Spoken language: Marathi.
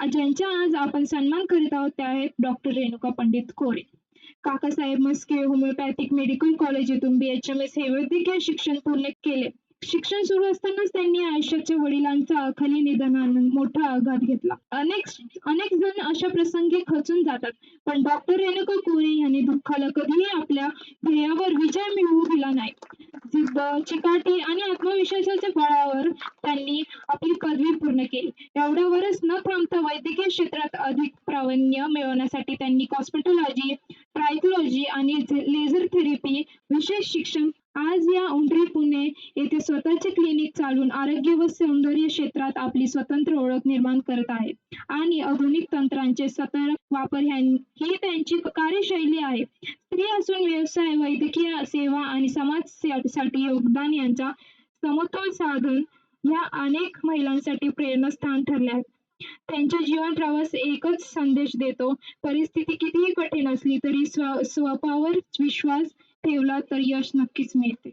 ज्यांचा आज आपण सन्मान करीत आहोत त्या आहेत doctor Renuka Pandit Kore. Kakasaheb Mhaske homeopathic medical कॉलेजातून BHMS हे वैद्यकीय शिक्षण पूर्ण केले. शिक्षण सुरू असतानाच त्यांनी आयुष्याच्या वडिलांचा अकाली निधनानं मोठा आघात घेतला. अनेक जण अशा प्रसंगी खचून जातात, पण डॉक्टर रेणुका कोरे यांनी दुःखाला कधीही आपल्या ध्येयावर विजय मिळवू दिला नाही. जिद्द, चिकाटी आणि आत्मविश्वासाच्या बळावर त्यांनी आपली पदवी पूर्ण केली. एवढ्यावरच न थांबता वैद्यकीय क्षेत्रात अधिक प्रावीण्य मिळवण्यासाठी त्यांनी कॉस्मेटॉलॉजी, ट्रायकोलॉजी आणि लेझर थेरपी विशेष शिक्षण आज या उंबरी पुणे येथे स्वतःचे क्लिनिक चालवून आरोग्य व सौंदर्य क्षेत्रात आपली स्वतंत्र ओळख निर्माण करत आहेत आणि आधुनिक तंत्रांचे सतत वापर ही त्यांची कार्यशैली आहे. स्त्री असून व्यवसाय, वैद्यकीय सेवा आणि समाजासाठी योगदान यांचा समतोल साधून ह्या अनेक महिलांसाठी प्रेरणास्थान ठरले आहेत. त्यांचा जीवन प्रवास एकच संदेश देतो, परिस्थिती कितीही कठीण असली तरी स्वबळावर विश्वास ठेवला तर यश नक्कीच मिळते.